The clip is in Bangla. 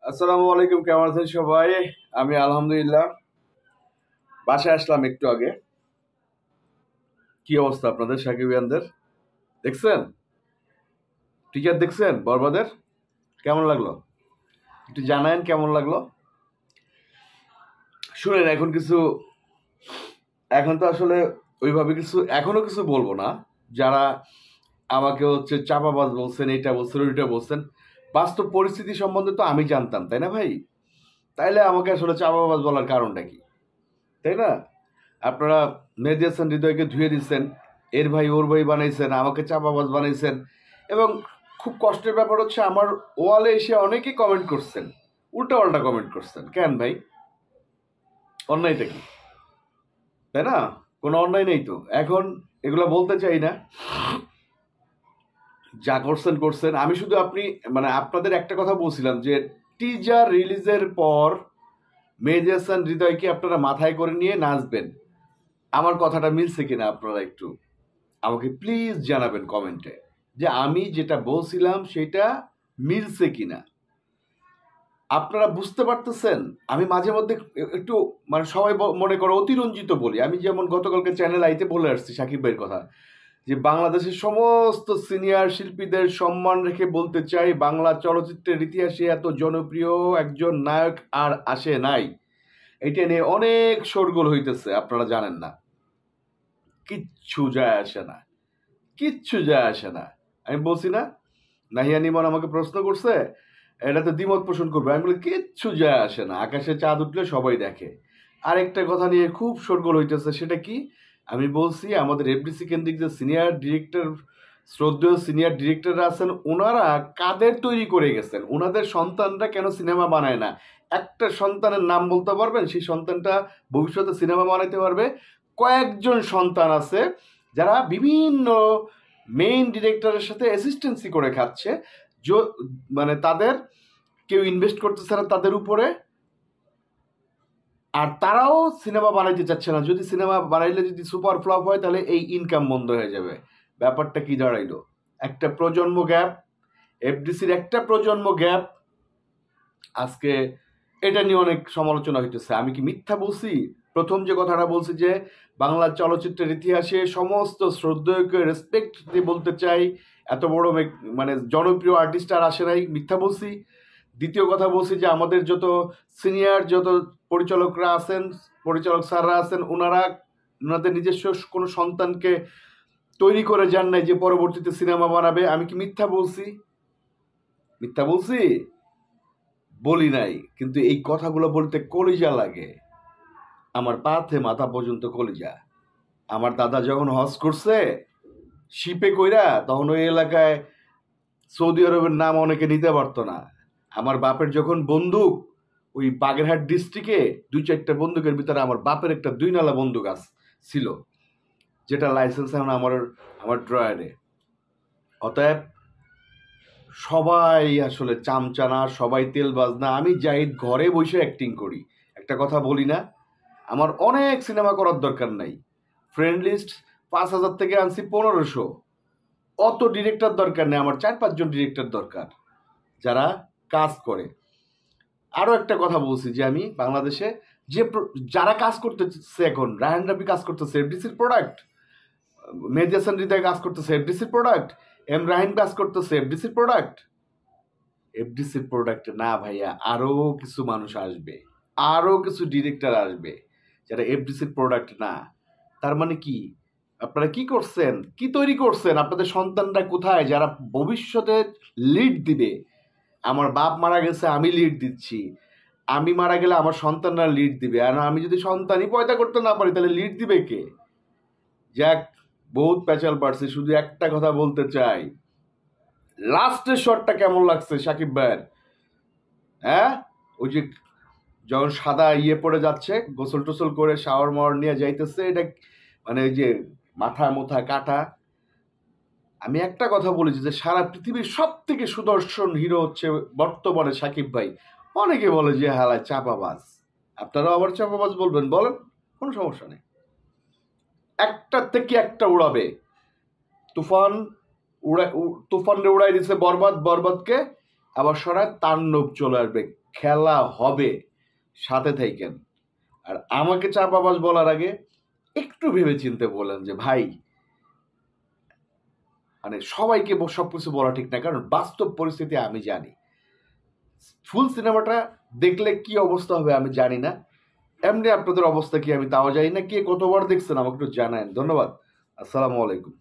আসসালামু আলাইকুম, কেমন আছেন সবাই? আমি আলহামদুলিল্লাহ। বাসায় আসলাম একটু আগে। কি অবস্থা আপনাদের সাকিবিয়ানদের? দেখছেন? টিচার দেখছেন বরবাদের? কেমন লাগলো? একটু জানায়েন কেমন লাগলো। শুনেন, এখন তো আসলে ওইভাবে এখনো কিছু বলবো না। যারা আমাকে চাপাবাজ বলছেন, এইটা বলছেন, ওইটা বলছেন, বাস্তব পরিস্থিতি সম্বন্ধে তো আমি জানতাম, তাই না ভাই? তাইলে আমাকে আসলে চাপাবাজ বলার কারণটা কি, তাই না? আপনারা মেহেদী হাসান হৃদয়কে ধুয়ে দিচ্ছেন, এর ভাই ওর ভাই বানাইছেন, আমাকে চাপাবাজ বানাইছেন। এবং খুব কষ্টের ব্যাপার হচ্ছে, আমার ওয়ালে এসে অনেকেই কমেন্ট করছেন, উল্টাপাল্টা কমেন্ট করছেন। কেন ভাই? অন্যায়টা কি, তাই না? কোনো অন্যায় নেই তো। এখন এগুলো বলতে চাই না। যা করছেন করছেন। আমি শুধু আপনাদের একটা কথা বলছিলাম যে টিজার রিলিজের পর মেহেদী হাসান হৃদয়কে আপনারা মাথায় করে নিয়ে নাচবেন। আমার কথাটা মিলছে কিনা আপনারা একটু আমাকে প্লিজ জানাবেন কমেন্টে, যে আমি যেটা বলছিলাম সেটা মিলছে কিনা। আপনারা বুঝতে পারতেছেন? আমি মাঝে মধ্যে একটু সবাই মনে করো অতিরঞ্জিত বলি। আমি যেমন গতকালকে চ্যানেল আইতে বলে আসছি সাকিব ভাইয়ের কথা, যে বাংলাদেশের সমস্ত সিনিয়র শিল্পীদের সম্মান রেখে বলতে চাই, বাংলা চলচ্চিত্রের ইতিহাসে এত জনপ্রিয় একজন নায়ক আর আসে নাই। এটা নিয়ে অনেক শোরগোল হইতেছে, আপনারা জানেন না। কিচ্ছু যায় আসে না, কিচ্ছু যায় আসে না। আমি বলছি না, নাহিয়া নিমন আমাকে প্রশ্ন করছে, এটাতে দ্বিমত পোষণ করবে। আমি বলি কিচ্ছু যায় আসে না, আকাশে চাঁদ উঠলে সবাই দেখে। আরেকটা কথা নিয়ে খুব শোরগোল হইতেছে, সেটা কি? আমি বলছি আমাদের এফডিসি কেন্দ্রিক যে সিনিয়র ডিরেক্টর, শ্রদ্ধেয় সিনিয়র ডিরেক্টররা আছেন, ওনারা কাদের তৈরি করে গেছেন? ওনাদের সন্তানরা কেন সিনেমা বানায় না? একটা সন্তানের নাম বলতে পারবেন সেই সন্তানটা ভবিষ্যতে সিনেমা বানাইতে পারবে? কয়েকজন সন্তান আছে যারা বিভিন্ন মেইন ডিরেক্টরের সাথে অ্যাসিস্ট্যান্সি করে খাচ্ছে। তাদের কেউ ইনভেস্ট করতেছে না তাদের উপরে, আর তারাও সিনেমা বানাইতে চাচ্ছে না। যদি সিনেমা বানাইলে যদি সুপার ফ্লপ হয়, তাহলে এই ইনকাম বন্ধ হয়ে যাবে। ব্যাপারটা কি দাঁড়াইলো? একটা প্রজন্ম গ্যাপ, এফডিসির একটা প্রজন্ম গ্যাপ। আজকে এটা নিয়ে অনেক সমালোচনা হইতেছে। আমি কি মিথ্যা বলছি? প্রথম যে কথাটা বলছি যে বাংলা চলচ্চিত্রের ইতিহাসে সমস্ত শ্রদ্ধেয়কে রেসপেক্ট দিয়ে বলতে চাই, এত বড় জনপ্রিয় আর্টিস্ট আর আসে নাই, মিথ্যা বলছি। দ্বিতীয় কথা বলছি যে আমাদের যত সিনিয়র যত পরিচালকরা আছেন, পরিচালক স্যাররা আছেন, ওনাদের নিজস্ব কোনো সন্তানকে তৈরি করে যান নাই যে পরবর্তীতে সিনেমা বানাবে। আমি কি মিথ্যা বলছি? মিথ্যা বলছি? বলি নাই। কিন্তু এই কথাগুলো বলতে কলিজা লাগে, আমার পাথে মাথা পর্যন্ত কলিজা। আমার দাদা যখন হজ করছে শিপে কইরা, তখন ওই এলাকায় সৌদি আরবের নাম অনেকে নিতে পারতো না। আমার বাপের যখন বন্দুক, ওই বাগেরহাট ডিস্ট্রিক্টে 2-4টা বন্দুকের ভিতরে আমার বাপের একটা 2 নালা বন্দুক ছিল, যেটা লাইসেন্স এখন আমার ড্রয়ারে। অতএব সবাই আসলে চামচানা, সবাই তেলবাজ না। আমি জাহিদ ঘরে বসে অ্যাক্টিং করি, একটা কথা বলি না? আমার অনেক সিনেমা করার দরকার নাই। ফ্রেন্ড লিস্ট 5,000 থেকে আনছি 1500। অত ডিরেক্টর দরকার নেই, আমার 4-5 জন ডিরেক্টর দরকার যারা কাজ করে। আরও একটা কথা বলছি যে আমি বাংলাদেশে যারা কাজ করতেছে, এখন রায়হান রাফি কাজ করতেছে এফডিসির প্রোডাক্ট, মেহেদী হাসান হৃদয় কাজ করতেছে এফডিসির প্রোডাক্ট, এম রাহিম কাজ করতেছে এফডিসির প্রোডাক্ট। এফডিসির প্রোডাক্ট না ভাইয়া, আরও কিছু মানুষ আসবে, আরও কিছু ডিরেক্টর আসবে যারা এফডিসির প্রোডাক্ট না। তার মানে কি? আপনারা কি করছেন, কি তৈরি করছেন? আপনাদের সন্তানরা কোথায় যারা ভবিষ্যতে লিড দিবে? আমার বাপ মারা গেছে, আমি লিড দিচ্ছি। আমি মারা গেলে আমার সন্তানরা লিড দিবে, আর আমি যদি সন্তানই পয়দা করতে না পারি, তাহলে লিড দিবে কে? যাক, বহুত প্যাচাল পারছি। শুধু একটা কথা বলতে চাই, লাস্টের শটটা কেমন লাগছে সাকিব ভাইয়ের? হ্যাঁ, ওই যে যখন সাদা পড়ে যাচ্ছে, গোসল টোসল করে শাওয়ার মাওয়ার নিয়ে যাইতেছে, এটা ওই যে মাথা মোথা কাটা। আমি একটা কথা বলেছি যে সারা পৃথিবীর সব থেকে সুদর্শন হিরো হচ্ছে বর্তমানে সাকিব ভাই। অনেকে বলে যে হালায় চাপাবাজ। আপনারাও আবার চাপাবাজ বলবেন, বলেন, কোনো সমস্যা নেই। একটা থেকে একটা উড়াবে। তুফানরে উড়াই দিচ্ছে বরবাদকে, আবার সরায় তাণ্ডব চলে আসবে। খেলা হবে, সাথে থাকেন। আর আমাকে চাপাবাজ বলার আগে একটু ভেবে চিন্তে বলেন যে ভাই, মানে সবাইকে সবকিছু বলা ঠিক না, কারণ বাস্তব পরিস্থিতি আমি জানি। ফুল সিনেমাটা দেখলে কি অবস্থা হবে আমি জানি না, এমনি আপনাদের অবস্থা কি আমি তাও জানি না। কে কতবার দেখছেন আমাকে একটু জানায়েন। ধন্যবাদ। আসসালামু আলাইকুম।